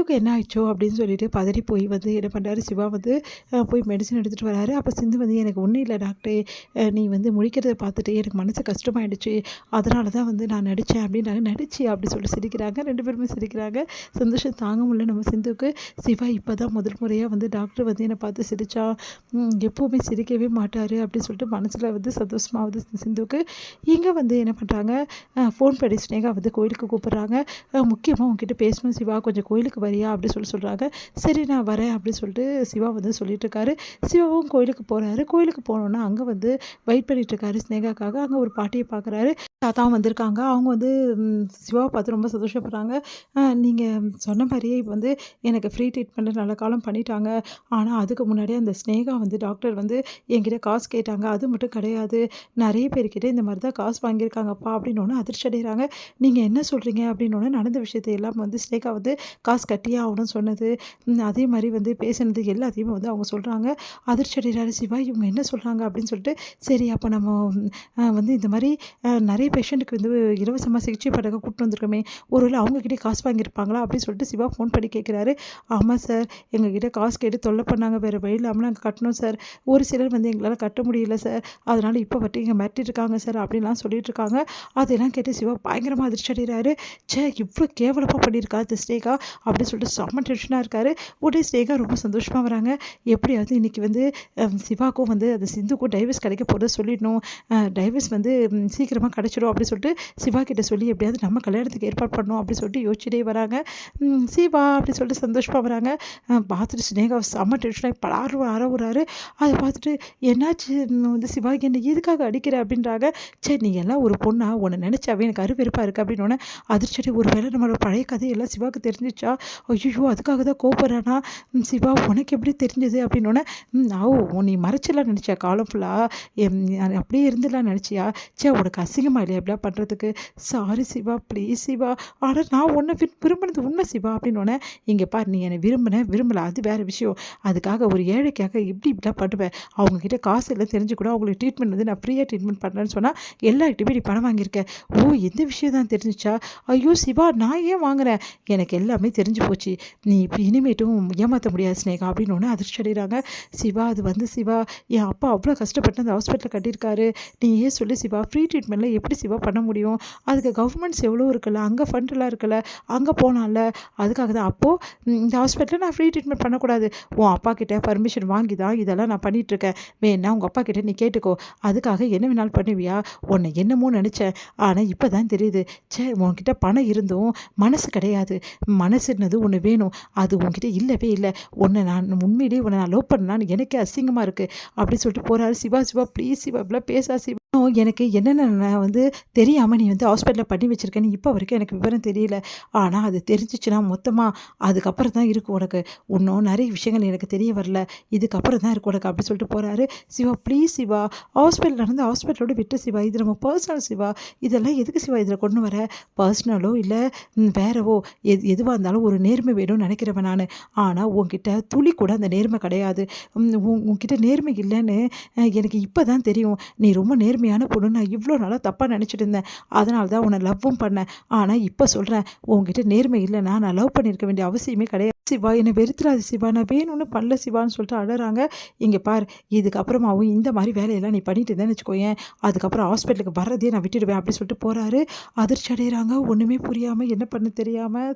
சிந்துக்கு என்ன ஆயிடுச்சோ அப்படின்னு சொல்லிட்டு பதறி போய் வந்து என்ன பண்ணுறாரு சிவா வந்து போய் மெடிசன் எடுத்துகிட்டு வராரு. அப்போ சிந்து வந்து எனக்கு ஒன்றும் இல்லை டாக்டரே, நீ வந்து முழிக்கிறத பார்த்துட்டு எனக்கு மனசு கஷ்டமாயிடுச்சு, அதனால தான் வந்து நான் நடித்தேன் அப்படின்னாங்க. நடிச்சு அப்படி சொல்லி சிரிக்கிறாங்க, 2 பேருமே சிரிக்கிறாங்க. சந்தோஷம் தாங்க முடியல நம்ம சிந்துக்கு. சிவா இப்போ தான் முதல் முறையாக வந்து டாக்டர் வந்து என்னை பார்த்து சிரிச்சா, எப்போவுமே சிரிக்கவே மாட்டார் அப்படின்னு சொல்லிட்டு மனசில் வந்து சந்தோஷமாகுது சிந்துக்கு. இங்கே வந்து என்ன பண்ணுறாங்க, ஃபோன் பண்ணி ஸ்னேகா வந்து கோயிலுக்கு கூப்பிட்றாங்க. முக்கியமாக உங்ககிட்ட பேசணும் சிவா, கொஞ்சம் கோயிலுக்கு வரியா அப்படி சொல்கிறாங்க. சரி நான் வரேன் அப்படின்னு சொல்லிட்டு சிவா வந்து சொல்லிட்டு இருக்காரு. சிவாவும் கோயிலுக்கு போகிறாரு. கோயிலுக்கு போனோன்னா அங்கே வந்து வெயிட் பண்ணிட்டு இருக்காரு ஸ்னேகாக்காக. அங்கே ஒரு பாட்டியை பார்க்குறாரு. தாத்தாவும் வந்திருக்காங்க. அவங்க வந்து சிவாவை பார்த்து ரொம்ப சந்தோஷப்படுறாங்க. நீங்கள் சொன்ன மாதிரியே இப்போ வந்து எனக்கு ஃப்ரீ ட்ரீட்மெண்ட் நல்ல காலம் பண்ணிட்டாங்க. ஆனால் அதுக்கு முன்னாடியே அந்த ஸ்னேகா வந்து டாக்டர் வந்து என்கிட்ட காசு கேட்டாங்க. அது மட்டும் கிடையாது, நிறைய பேர்கிட்ட இந்த மாதிரி தான் காசு வாங்கியிருக்காங்கப்பா அப்படின்னோடனே அதிர்ச்சி அடைகிறாங்க. நீங்கள் என்ன சொல்கிறீங்க அப்படின்னோடனே நடந்த விஷயத்தை எல்லாம் வந்து ஸ்னேகா வந்து காசு கட்டியே ஆகணும்னு சொன்னது, அதே மாதிரி வந்து பேசினது எல்லாத்தையுமே வந்து அவங்க சொல்கிறாங்க. அதிர்ச்சி அடைகிறாரு சிவா. இவங்க என்ன சொல்கிறாங்க அப்படின்னு சொல்லிட்டு, சரி அப்போ நம்ம வந்து இந்த மாதிரி நிறைய பேஷண்ட்டுக்கு வந்து இலவசமாக சிகிச்சை பண்ண கூப்பிட்டு வந்திருக்கோமே, ஒருவேளை அவங்கக்கிட்டே காசு வாங்கியிருப்பாங்களா அப்படின்னு சொல்லிட்டு சிவா ஃபோன் பண்ணி கேட்குறாரு. ஆமாம் சார், எங்ககிட்ட காசு கேட்டு தொல்லை பண்ணாங்க, வேறு வழி இல்லாமல் நாங்கள் கட்டணும் சார். ஒரு சிலர் வந்து எங்களால் கட்ட முடியல சார், அதனால் இப்போ வட்டி இங்கே மிரட்டிட்டு இருக்காங்க சார் அப்படின்லாம் சொல்லிட்டு இருக்காங்க. அதெல்லாம் கேட்டு சிவா பயங்கரமாக அதிர்ச்சி அடைகிறாரு. இவ்வளோ கேவலமாக பண்ணியிருக்கா இந்த ஸ்னேகா அப்படின்னு சொல்லிட்டு செம்ம டென்ஷனாக இருக்காரு. உடனே ஸ்னேகா ரொம்ப சந்தோஷமாக வராங்க. எப்படியாவது இன்றைக்கி வந்து சிவாக்கும் வந்து அந்த சிந்துக்கும் டைவர்ஸ் கிடைக்க போகிறத சொல்லிடணும், டைவர்ஸ் வந்து சீக்கிரமாக கிடச்சிடும் அப்படின்னு சொல்லிட்டு சிவா கிட்ட சொல்லி எப்படியாவது நம்ம கல்யாணத்துக்கு ஏற்பாடு பண்ணணும் அப்படின்னு சொல்லிட்டு யோசிச்சுட்டே வராங்க. சிவா அப்படின்னு சொல்லிட்டு சந்தோஷமாக வராங்க. பார்த்துட்டு ஸ்னேகா செம்ம டென்ஷனாகி பலாறு அறவுறாரு. அதை பார்த்துட்டு என்னாச்சு வந்து சிவா என்னை எதுக்காக அடிக்கிற அப்படின்றாங்க. நீ எல்லாம் ஒரு பொண்ணா, உன்னை நினச்சாவே எனக்கு அருவெருப்பாக இருக்குது அப்படின்னோடனே அதிர்ச்சி. ஒரு வேளை நம்மளோட பழைய கதையெல்லாம் சிவாவுக்கு தெரிஞ்சிச்சா, ஐயோ அதுக்காக தான் கோபப்படுறானா, சிவா உனக்கு எப்படி தெரிஞ்சது அப்படின்னோடனே, நீ மறைச்சலாம் நினச்சியா காலம் ஃபுல்லாக, அப்படியே இருந்துலாம் நினச்சியா, உனக்கு அசிங்கமாக இல்லையா எப்படியா பண்ணுறதுக்கு, சாரி சிவா ப்ளீஸ் சிவா, ஆனால் நான் உன்னை விரும்பினது உண்மை சிவா அப்படின்னோடனே, இங்கே பாரு நீ என்னை விரும்பலை அது வேறு விஷயம், அதுக்காக ஒரு ஏழைக்காக இப்படிலாம் பண்ணுவேன், அவங்கக்கிட்ட காசு எல்லாம் தெரிஞ்சு கூட அவங்களுக்கு ட்ரீட்மெண்ட் வந்து நான் ஃப்ரீயாக ட்ரீட்மெண்ட் பண்ணுறேன்னு சொன்னால் எல்லார்கிட்டையுமே நீ பணம் வாங்கியிருக்கேன், எந்த விஷயம் தான் தெரிஞ்சிச்சா, ஐயோ சிவா நான் ஏன் வாங்குறேன், எனக்கு எல்லாமே தெரிஞ்சு போச்சு, நீ இப்படி இனிமேட்டும் ஏமாற்ற முடியாது ஸ்னேகா அப்படின்னு அதிர்ச்சி அடைகிறாங்க. சிவா அது வந்து சிவா என் அப்பா அவ்வளோ கஷ்டப்பட்டு அந்த ஹாஸ்பிட்டலில் கட்டியிருக்காரு, நீ ஏன் சொல்லி சிவா ஃப்ரீ ட்ரீட்மெண்ட்டில் எப்படி சிவா பண்ண முடியும், அதுக்கு கவர்மெண்ட்ஸ் எவ்வளோ இருக்குல்ல, அங்கே ஃபண்டெல்லாம் இருக்குல்ல, அங்கே போனால, அதுக்காக தான் அப்போது இந்த ஹாஸ்பிட்டலில் நான் ஃப்ரீ ட்ரீட்மெண்ட் பண்ணக்கூடாது, உன் அப்பா கிட்டே பர்மிஷன் வாங்கி தான் இதெல்லாம் நான் பண்ணிகிட்ருக்கேன், வேணா உங்கள் அப்பா கிட்டே நீ கேட்டுக்கோ, அதுக்காக என்ன வேணாலும் பண்ணுவியா, உன்னை என்னமோ நினச்சேன், ஆனால் இப்போ தான் தெரியுது, உன்கிட்ட பணம் இருந்தும் மனசு கிடையாது, மனசுன்னது ஒன்று வேணும், அது உன்கிட்ட இல்லவே இல்லை, நான் உண்மையிலேயே உன்னை நான் லவ் பண்ணான்னு எனக்கே அசிங்கமாக இருக்குது அப்படி சொல்லிட்டு போகிறாரு. சிவா ப்ளீஸ் சிவா இப்படிலாம் பேசா சிவா, எனக்கு என்னென்ன வந்து தெரியாமல் நீ வந்து ஹாஸ்பிட்டலில் பண்ணி வச்சுருக்கேன்னு இப்போ வரைக்கும் எனக்கு விவரம் தெரியல, ஆனால் அது தெரிஞ்சிச்சுன்னா மொத்தமாக அதுக்கப்புறம் தான் இருக்கும் உனக்கு, இன்னும் நிறைய விஷயங்கள் எனக்கு தெரிய வரல, இதுக்கப்புறம் தான் இருக்கும் உனக்கு அப்படி சொல்லிட்டு போகிறாரு. சிவா ப்ளீஸ் சிவா, ஹாஸ்பிட்டல் நடந்து ஹாஸ்பிட்டலோடு விட்டு சிவா, இது நம்ம பர்சனல் சிவா, இதெல்லாம் எதுக்கு சிவா இதில் கொண்டு வர, பர்சனலோ இல்லை வேறவோ எதுவாக இருந்தாலும் ஒரு நேர்மை வேணும்னு நினைக்கிறவன் நான், ஆனால் உன்கிட்ட துளி கூட அந்த நேர்மை கிடையாது, உன்கிட்ட நேர்மை இல்லைன்னு எனக்கு இப்போ தான் தெரியும், நீ ரொம்ப நேர்மையான பொண்ணு, நான் இவ்வளோ நாளாக தப்பாக நினச்சிட்டு இருந்தேன், அதனால தான் உன்னை லவ்வும் பண்ணேன், ஆனால் இப்போ சொல்கிறேன் உங்ககிட்ட நேர்மை இல்லைன்னா நான் லவ் பண்ணியிருக்க வேண்டிய அவசியமே கிடையாது சிவா, என்னை வெறுத்துறாது சிவா, நான் வேணும்னு பண்ணல சிவான்னு சொல்லிட்டு அழறாங்க. இங்கே பார், இதுக்கப்புறமாவும் இந்த மாதிரி வேலையெல்லாம் நீ பண்ணிட்டு இருந்தேன்னு வச்சுக்கோயேன், அதுக்கப்புறம் ஹாஸ்பிட்டலுக்கு வர்றதே நான் விட்டுடுவேன் அப்படி சொல்லிட்டு போகிறாரு. அதிர்ச்சி அடைகிறாங்க, ஒன்றுமே புரியாமல் என்ன பண்ண தெரியாமல்.